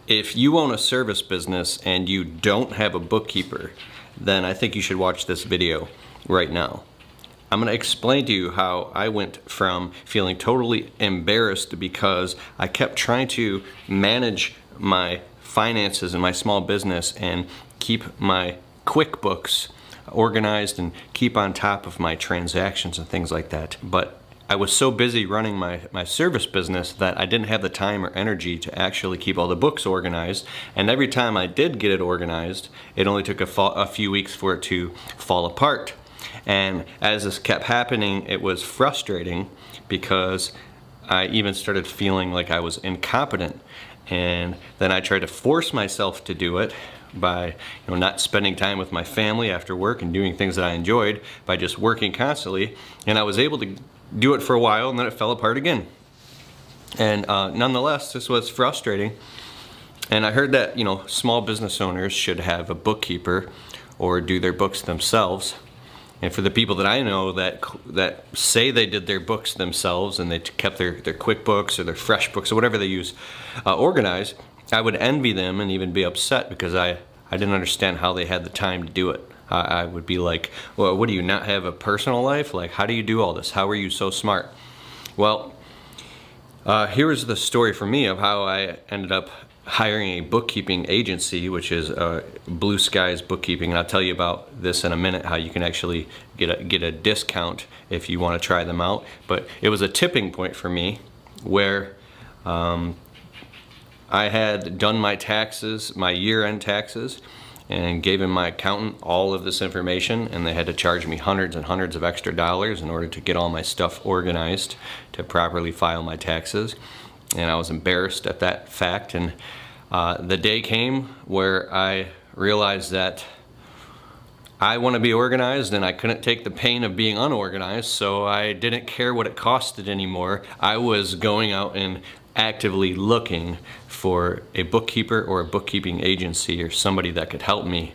If you own a service business and you don't have a bookkeeper, then I think you should watch this video right now. I'm going to explain to you how I went from feeling totally embarrassed because I kept trying to manage my finances in my small business and keep my QuickBooks organized and keep on top of my transactions and things like that. But I was so busy running my service business that I didn't have the time or energy to actually keep all the books organized. And every time I did get it organized, it only took a few weeks for it to fall apart. And as this kept happening, it was frustrating because I even started feeling like I was incompetent. And then I tried to force myself to do it by not spending time with my family after work and doing things that I enjoyed, by just working constantly. And I was able to do it for a while, and then it fell apart again. And nonetheless, this was frustrating. And I heard that small business owners should have a bookkeeper or do their books themselves. And for the people that I know that say they did their books themselves and they kept their QuickBooks or their FreshBooks or whatever they use organized, I would envy them and even be upset because I didn't understand how they had the time to do it. I would be like, well, what, do you not have a personal life? Like, how do you do all this? How are you so smart? Well, here's the story for me of how I ended up hiring a bookkeeping agency, which is Blue Skies Bookkeeping. And I'll tell you about this in a minute, how you can actually get a discount if you want to try them out. But it was a tipping point for me where I had done my taxes, my year-end taxes, and gave my accountant all of this information, and they had to charge me hundreds and hundreds of extra dollars in order to get all my stuff organized to properly file my taxes. And I was embarrassed at that fact. And the day came where I realized that I want to be organized and I couldn't take the pain of being unorganized, so I didn't care what it costed anymore. I was going out and actively looking for a bookkeeper or a bookkeeping agency or somebody that could help me.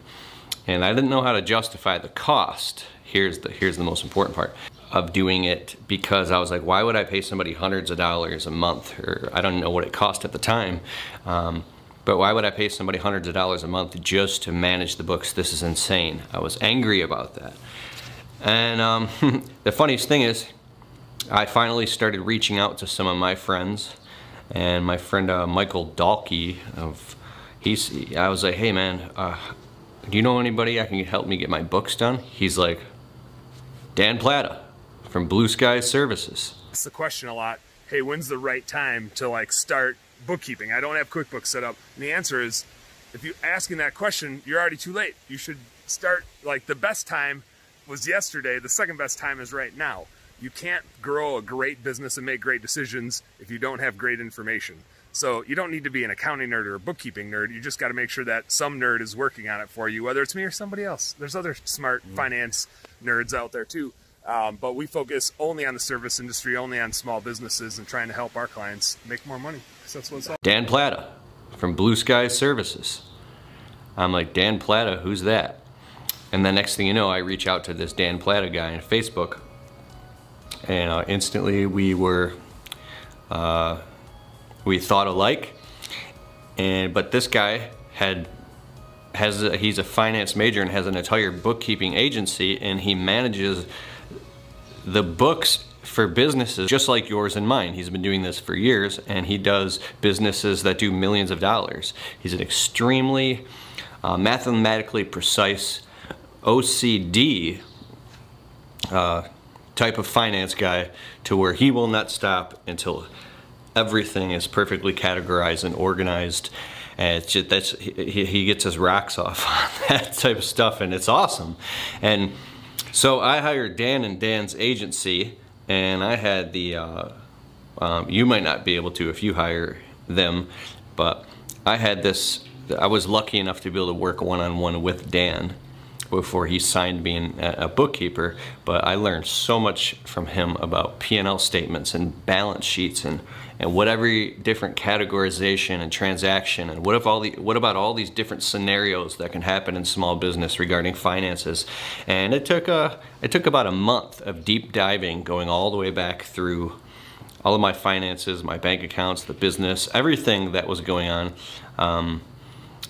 And I didn't know how to justify the cost. Here's the most important part of doing it, because I was like, why would I pay somebody hundreds of dollars a month? Or I don't know what it cost at the time, but why would I pay somebody hundreds of dollars a month just to manage the books? This is insane. I was angry about that. And the funniest thing is, I finally started reaching out to some of my friends. And my friend Michael Dalkey, I was like, hey man, do you know anybody that can help me get my books done? He's like, Dan Platta from Blue Skies Services. It's the question a lot. Hey, when's the right time to start bookkeeping? I don't have QuickBooks set up. And the answer is, if you're asking that question, you're already too late. You should start, the best time was yesterday. The second best time is right now. You can't grow a great business and make great decisions if you don't have great information. So you don't need to be an accounting nerd or a bookkeeping nerd. You just got to make sure that some nerd is working on it for you, whether it's me or somebody else. There's other smart finance nerds out there too. But we focus only on the service industry, only on small businesses, and trying to help our clients make more money. So that's what it's all. Dan Platta from Blue Skies Services. I'm like, Dan Platta, who's that? And the next thing you know, I reach out to this Dan Platta guy on Facebook. And instantly we thought alike. But this guy he's a finance major and has an entire bookkeeping agency, and he manages the books for businesses just like yours and mine. He's been doing this for years, and he does businesses that do millions of dollars. He's an extremely mathematically precise OCD type of finance guy, to where he will not stop until everything is perfectly categorized and organized. And it's just, he gets his rocks off on that type of stuff, and it's awesome. And so I hired Dan and Dan's agency, and I had the you might not be able to if you hire them, but I had this. I was lucky enough to be able to work one-on-one with Dan before he signed being a bookkeeper, but I learned so much from him about P&L statements and balance sheets and what every different categorization and transaction, and what about all these different scenarios that can happen in small business regarding finances. And it took about a month of deep diving, going all the way back through all of my finances, my bank accounts, the business, everything that was going on,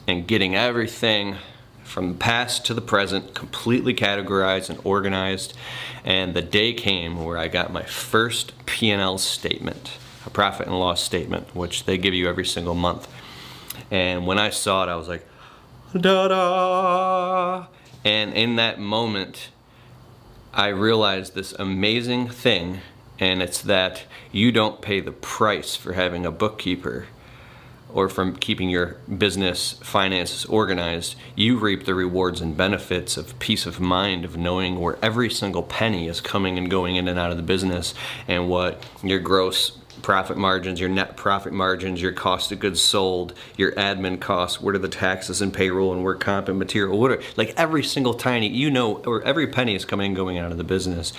and getting everything from the past to the present completely categorized and organized. And the day came where I got my first P&L statement, a profit and loss statement, which they give you every single month. And when I saw it, I was like, da-da! And in that moment, I realized this amazing thing, and it's that you don't pay the price for having a bookkeeper or from keeping your business finances organized. You reap the rewards and benefits of peace of mind of knowing where every single penny is coming and going in and out of the business, and what your gross profit margins, your net profit margins, your cost of goods sold, your admin costs, what are the taxes and payroll and work comp and material, what are, like every single tiny, you know, or every penny is coming and going out of the business.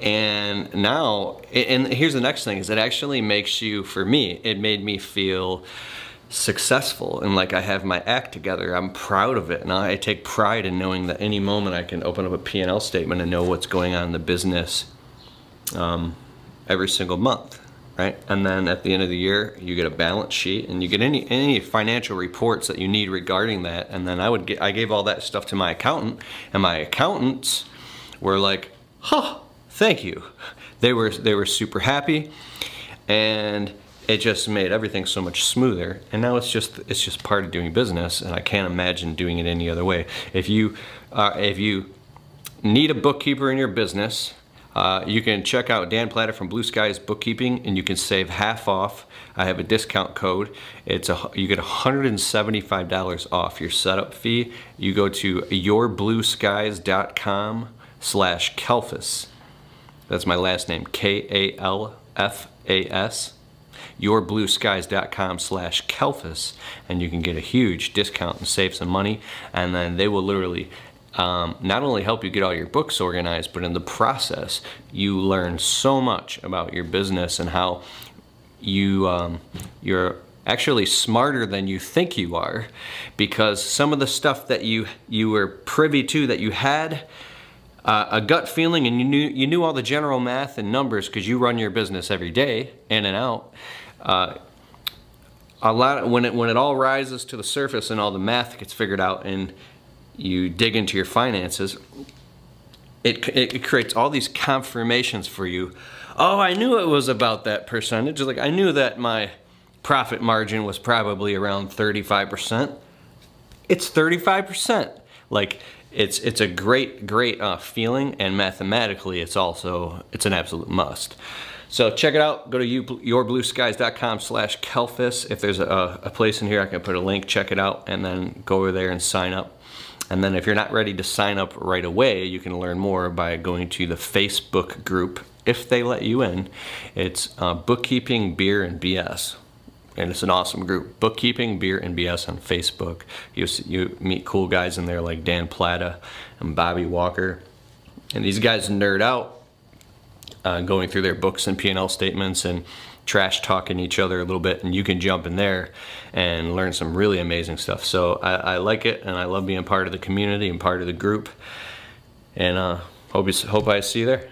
And now, and here's the next thing, is it actually makes you, for me, it made me feel successful and like I have my act together. I'm proud of it, and I take pride in knowing that any moment I can open up a P&L statement and know what's going on in the business every single month, right? And then at the end of the year, you get a balance sheet and you get any financial reports that you need regarding that. And then I gave all that stuff to my accountant, and my accountants were like, huh, thank you. They were super happy, and it just made everything so much smoother. And now it's just part of doing business, and I can't imagine doing it any other way. If you need a bookkeeper in your business, you can check out Dan Platta from Blue Skies Bookkeeping, and you can save half off. I have a discount code. You get $175 off your setup fee. You go to yourblueskies.com/Kalfas. That's my last name, Kalfas. yourblueskies.com/Kalfas, and you can get a huge discount and save some money. And then they will literally not only help you get all your books organized, but in the process, you learn so much about your business and how you're actually smarter than you think you are, because some of the stuff that you were privy to, that you had a gut feeling, and you knew all the general math and numbers because you run your business every day in and out. When it all rises to the surface and all the math gets figured out and you dig into your finances, it creates all these confirmations for you. Oh, I knew it was about that percentage. Like, I knew that my profit margin was probably around 35%. It's 35%. Like, it's a great feeling, and mathematically it's an absolute must. So check it out. Go to yourblueskies.com/Kalfas. If there's a place in here I can put a link, check it out, and then go over there and sign up. And then if you're not ready to sign up right away, you can learn more by going to the Facebook group, if they let you in. It's Bookkeeping, Beer, and BS. And it's an awesome group. Bookkeeping, Beer, and BS on Facebook. You meet cool guys in there like Dan Platta and Bobby Walker. And these guys nerd out going through their books and P&L statements and trash talking each other a little bit, and you can jump in there and learn some really amazing stuff. So I like it, and I love being part of the community and part of the group, and hope I see you there.